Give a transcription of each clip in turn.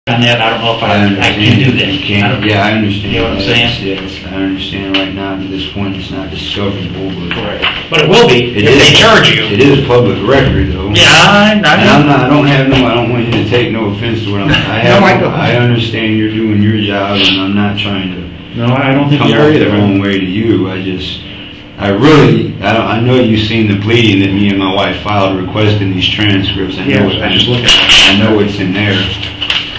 on that. I don't know if I can do that. You can't. Yeah, I understand. You know what I'm saying? Yes, I understand. Right now, to this point, it's not discoverable, but Correct. But it will be if is, they charge you. It is public record, though. Yeah, I don't want you to take no offense to what I'm. I understand you're doing your job, and I'm not trying to. No, I don't think come you are either. The wrong way to you. I know you've seen the pleading that me and my wife filed requesting these transcripts. I just looking at it. I know it's in there.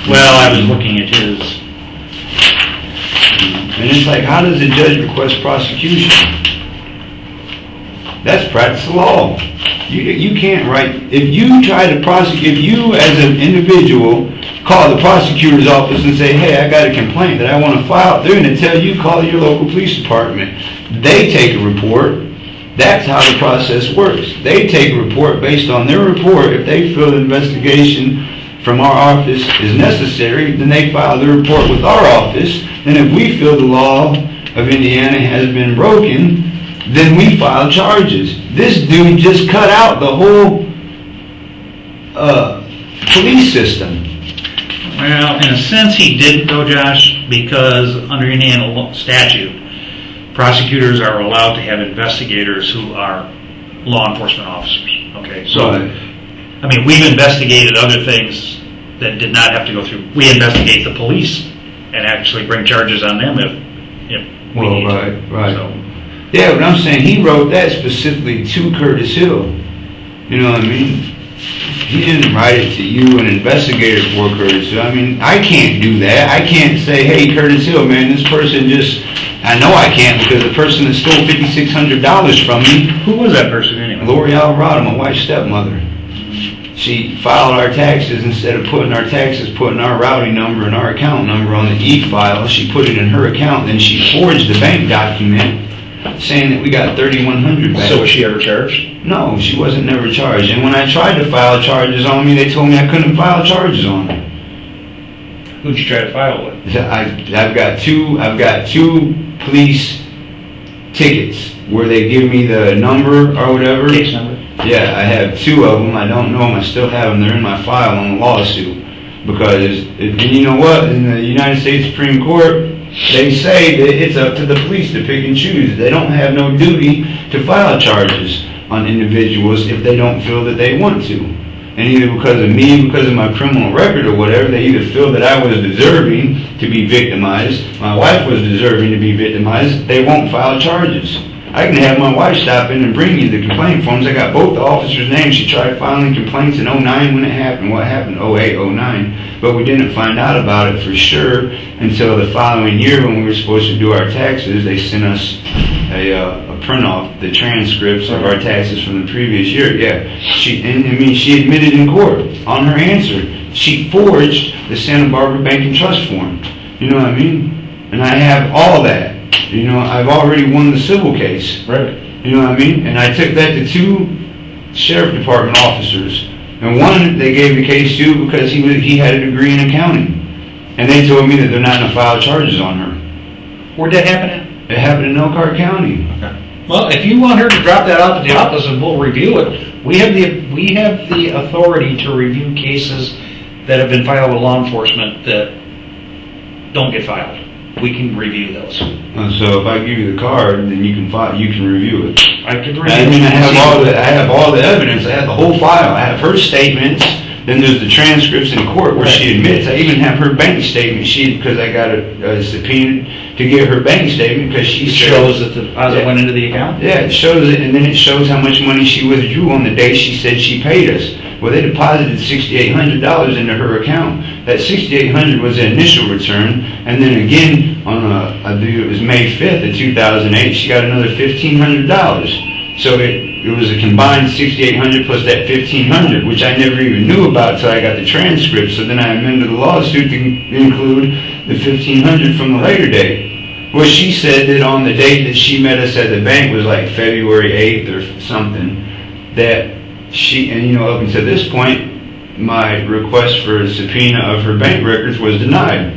Well, I was looking at his. And it's like, how does a judge request prosecution? That's practice of law. You can't write, if you try to prosecute, if you as an individual call the prosecutor's office and say, hey, I got a complaint that I want to file, they're going to tell you, call your local police department. They take a report. That's how the process works. They take a report based on their report. If they feel the investigation from our office is necessary, then they file the report with our office. And if we feel the law of Indiana has been broken, then we file charges. This dude just cut out the whole police system. Well, in a sense he didn't though, Josh, because under Indiana statute, prosecutors are allowed to have investigators who are law enforcement officers. Okay, so right. I mean, we've investigated other things that did not have to go through. We investigate the police and actually bring charges on them if we need to. Right. So, yeah, but I'm saying he wrote that specifically to Curtis Hill. You know what I mean? He didn't write it to you, an investigator for Curtis Hill. I mean, I can't do that. I can't say, hey, Curtis Hill, man, this person just... I know I can't because the person that stole $5,600 from me... Who was that person anyway? Lori Alvarado, my wife's stepmother. She filed our taxes. Instead of putting our taxes, putting our routing number and our account number on the e-file, she put it in her account. Then she forged the bank document saying that we got $3,100 back. So was she ever charged? No, she wasn't never charged. And when I tried to file charges on me, they told me I couldn't file charges on her. Who'd you try to file with? I've got two police tickets where they give me the number or whatever. Case number? Yeah, I have two of them. I don't know them. I still have them. They're in my file on the lawsuit. Because, and you know what? In the United States Supreme Court, they say that it's up to the police to pick and choose. They don't have no duty to file charges on individuals if they don't feel that they want to. And either because of me, because of my criminal record or whatever, they either feel that I was deserving to be victimized, my wife was deserving to be victimized, they won't file charges. I can have my wife stop in and bring you the complaint forms. I got both the officers' names. She tried filing complaints in 09 when it happened. What happened? 08, 09. But we didn't find out about it for sure until the following year when we were supposed to do our taxes. They sent us a print off, the transcripts of our taxes from the previous year. Yeah, she admitted in court on her answer. She forged the Santa Barbara Bank and Trust form. You know what I mean? And I have all that. You know, I've already won the civil case. Right. You know what I mean? And I took that to two sheriff department officers. And one they gave the case to because he had a degree in accounting. And they told me that they're not going to file charges on her. Where'd that happen at? It happened in Elkhart County. Okay. Well, if you want her to drop that off at the office and we'll review it, we have the authority to review cases that have been filed with law enforcement that don't get filed. We can review those. So if I give you the card, then you can review it. I could review it. I mean, I have all the evidence. I have the whole file. I have her statements. Then there's the transcripts in court where she admits. I even have her bank statement. Because I got a subpoena to get her bank statement because she shows that the deposit went into the account. Yeah, it shows it, and then it shows how much money she withdrew on the day she said she paid us. Well, they deposited $6,800 into her account. That $6,800 was the initial return, and then again on I believe it was May 5th of 2008, she got another $1,500. So it was a combined $6,800 plus that $1,500, which I never even knew about until I got the transcript. So then I amended the lawsuit to include the $1,500 from the later date. Well, she said that on the date that she met us at the bank was like February 8th or something, that she, and you know, up until this point, my request for a subpoena of her bank records was denied.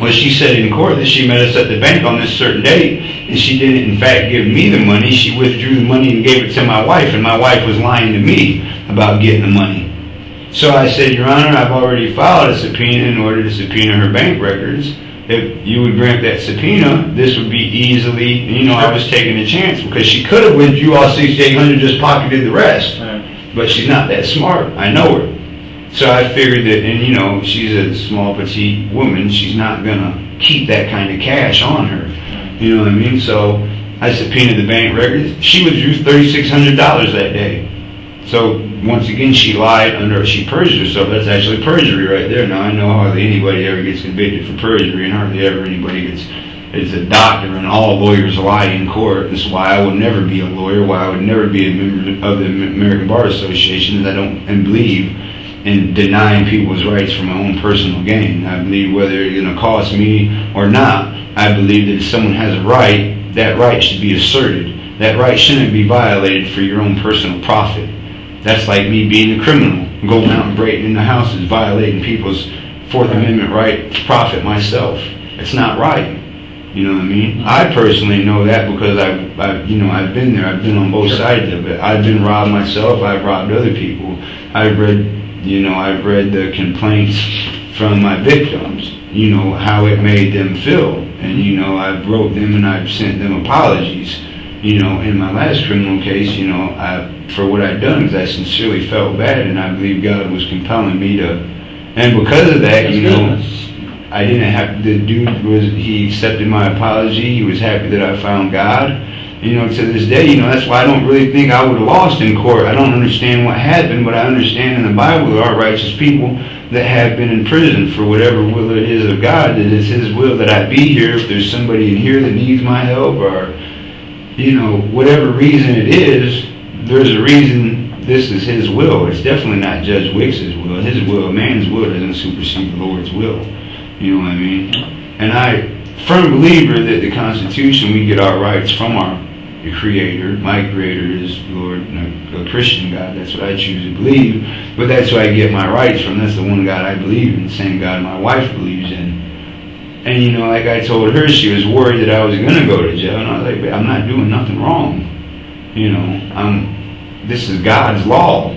Well, she said in court that she met us at the bank on this certain date, and she didn't in fact give me the money. She withdrew the money and gave it to my wife, and my wife was lying to me about getting the money. So I said, Your Honor, I've already filed a subpoena in order to subpoena her bank records. If you would grant that subpoena, this would be easily, you know, I was taking a chance because she could have withdrew all $6,800, just pocketed the rest. But she's not that smart. I know her. So I figured that, and you know, she's a small, petite woman. She's not going to keep that kind of cash on her. You know what I mean? So I subpoenaed the bank records. She withdrew $3,600 that day. So once again, she lied she perjured herself. That's actually perjury right there. Now I know hardly anybody ever gets convicted for perjury, and hardly ever anybody gets. It's a doctrine, and all lawyers lie in court. That's why I would never be a lawyer. Why I would never be a member of the American Bar Association. Is I don't believe in denying people's rights for my own personal gain. I believe whether it's going to cost me or not, I believe that if someone has a right, that right should be asserted. That right shouldn't be violated for your own personal profit. That's like me being a criminal, going out and breaking into houses, violating people's Fourth Amendment right to profit myself. It's not right. You know what I mean? I personally know that because I've been there. I've been on both sides of it. I've been robbed myself. I've robbed other people. I've read the complaints from my victims. You know how it made them feel, and you know I've wrote them and I've sent them apologies. You know, in my last criminal case, you know, for what I'd done, because I sincerely felt bad, and I believe God was compelling me to, and because of that, you know, I didn't have, he accepted my apology, he was happy that I found God, you know, to this day, you know, that's why I don't really think I would have lost in court. I don't understand what happened, but I understand in the Bible there are righteous people that have been in prison for whatever will it is of God, that it's His will that I be here. If there's somebody in here that needs my help, or you know, whatever reason it is, there's a reason this is His will. It's definitely not Judge Wicks's will. His will, man's will, doesn't supersede the Lord's will. You know what I mean? And I'm a firm believer that the Constitution, we get our rights from our Creator. My Creator is Lord, a Christian God. That's what I choose to believe. But that's who I get my rights from. That's the one God I believe in, the same God my wife believes in. And you know, like I told her, she was worried that I was going to go to jail. And I was like, I'm not doing nothing wrong. You know, this is God's law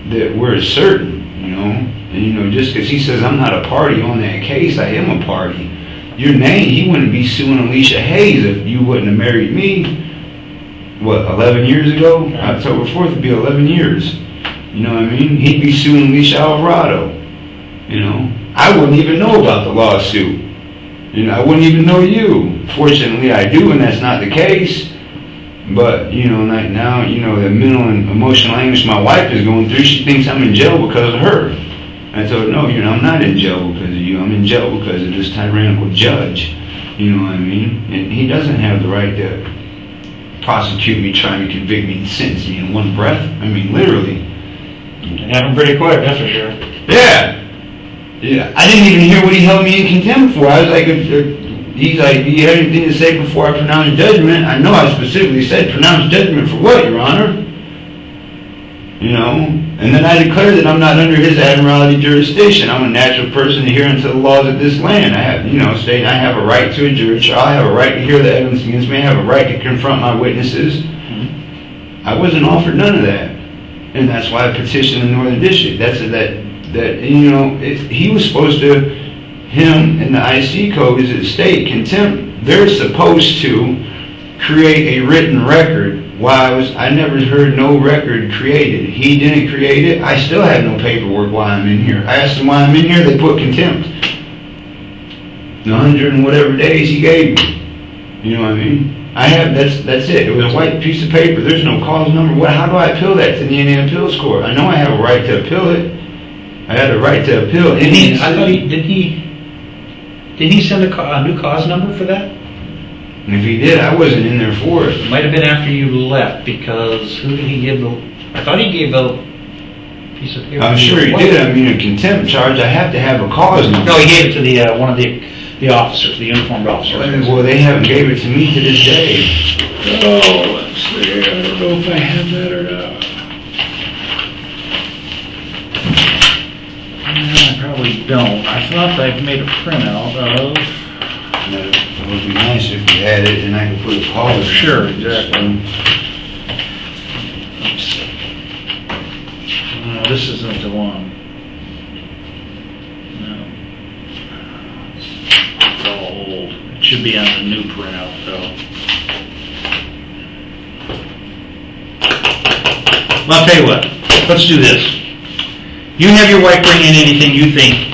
that we're asserting, you know. And you know, just because He says I'm not a party on that case, I am a party. Your name, He wouldn't be suing Alicia Hayes if you wouldn't have married me. What, 11 years ago? October 4th would be 11 years. You know what I mean? He'd be suing Alicia Alvarado. You know, I wouldn't even know about the lawsuit. You know, I wouldn't even know you. Fortunately, I do, and that's not the case. But, you know, like now, you know, the mental and emotional anguish my wife is going through, she thinks I'm in jail because of her. I told her, no, you know, I'm not in jail because of you. I'm in jail because of this tyrannical judge. You know what I mean? And he doesn't have the right to prosecute me, trying to convict me, and sentence me in one breath. I mean, literally. It happened pretty quick, that's for sure. Yeah. Yeah, I didn't even hear what he held me in contempt for. I was like, he's like, do you have anything to say before I pronounce judgment? I know I specifically said, pronounce judgment for what, Your Honor? You know? And then I declared that I'm not under His admiralty jurisdiction. I'm a natural person to hear unto the laws of this land. I have, you know, stating I have a right to a jury trial. I have a right to hear the evidence against me. I have a right to confront my witnesses. I wasn't offered none of that. And that's why I petitioned the Northern District. That you know, he was supposed to, him and the IC code is at state contempt. They're supposed to create a written record. Why I never heard no record created. He didn't create it. I still have no paperwork why I'm in here. I asked them why I'm in here. They put contempt. 100 and whatever days he gave me. You know what I mean? I have, that's it. It was a white piece of paper. There's no cause number. How do I appeal that to the Indiana Appeals Court? I know I have a right to appeal it. I had a right to appeal. I thought did he send a new cause number for that? And if he did, I wasn't in there for it. It might have been after you left, because who did he give I thought he gave a piece of paper. I'm sure he did. I mean, a contempt charge, I have to have a cause number. No, he gave it to the one of the officers, the uniformed officers. Well, they haven't gave it to me to this day. Oh, let's see. I don't know if I have that or not. I probably don't. I thought I made a printout of. No, it would be nice if you had it and I could put a cause. Sure, exactly. Let's see. This isn't the one. Should be on the new printout, though. Well, I'll tell you what. Let's do this. You have your wife bring in anything you think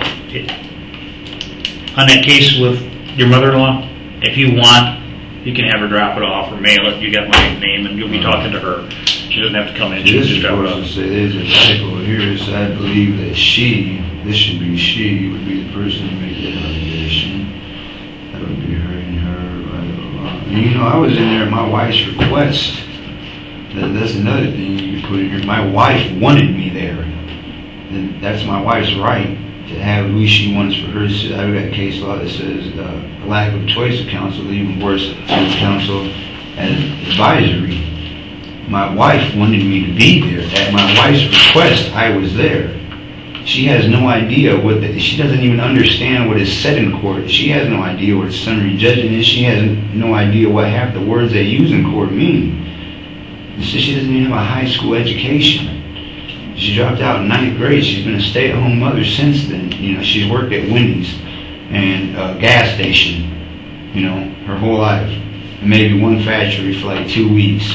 on that case with your mother-in-law. If you want, you can have her drop it off or mail it. You got my name, and you'll be talking to her. She doesn't have to come in. She This just is drop it supposed off. to say there's a typo here. It says, I believe that this should be she, would be the person to make that allegation. That would be her and her, blah, blah, blah. And, you know, I was in there at my wife's request. That's another thing you could put in here. My wife wanted me there. And that's my wife's right to have who she wants for her. I've got case law that says a lack of choice of counsel, even worse, to counsel as advisory. My wife wanted me to be there. At my wife's request, I was there. She has no idea she doesn't even understand what is said in court. She has no idea what summary judgment is. She has no idea what half the words they use in court mean. She doesn't even have a high school education. She dropped out in 9th grade. She's been a stay-at-home mother since then. You know, she's worked at Wendy's and a gas station, you know, her whole life. And maybe one factory for like 2 weeks.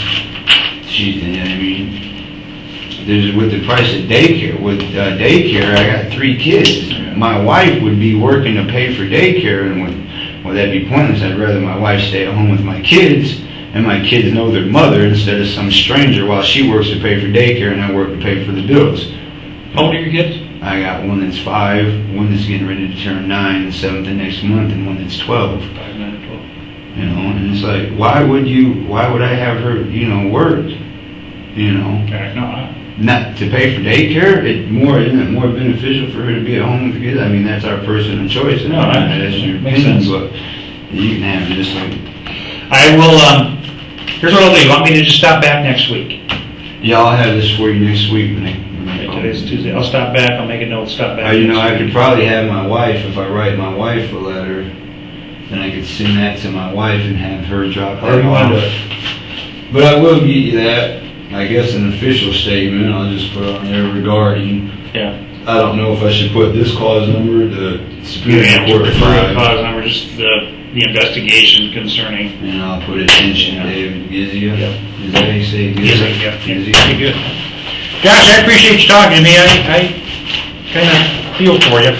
You know what I mean? There's with the price of daycare. With daycare, I got 3 kids. My wife would be working to pay for daycare, and well, that'd be pointless. I'd rather my wife stay at home with my kids, and my kids know their mother instead of some stranger while she works to pay for daycare and I work to pay for the bills. How old are your kids? I got one that's 5, one that's getting ready to turn 9, the 7th of next month, and one that's 12. 5, 9, and 12. You know, and it's like, why would I have her, you know, work? You know, not to pay for daycare. Isn't it more beneficial for her to be at home with the kids? I mean, that's our personal choice. No, that's your makes opinion, sense. but you can have it just like. I will. Here's what I'll do. You want me to just stop back next week? Yeah, I'll have this for you next week. Today's Tuesday. I'll stop back. I'll make a note. Stop back. You know, I could probably have my wife, if I write my wife a letter, then I could send that to my wife and have her drop that off. But I will get you that. I guess an official statement. I'll just put on there regarding. Yeah. I don't know if I should put this clause number, the Superior Court file. Clause number, just the investigation concerning. And I'll put attention, David Gizia. Yep. Is that how you say Gizia? Yep. Pretty good. Josh, I appreciate you talking to me. I kind of feel for you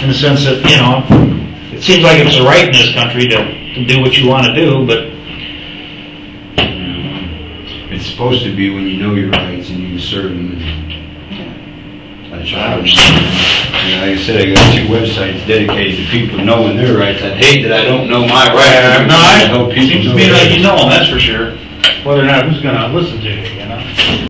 in the sense that, you know, it seems like it's a right in this country to do what you want to do, but it's supposed to be when you know your rights and you assert them. Like I said, I got 2 websites dedicated to people knowing their rights. I'd hate that I don't know my rights. No, I hope people seems to know me their like rights. you know them, that's for sure. Whether or not who's going to listen to you, you know?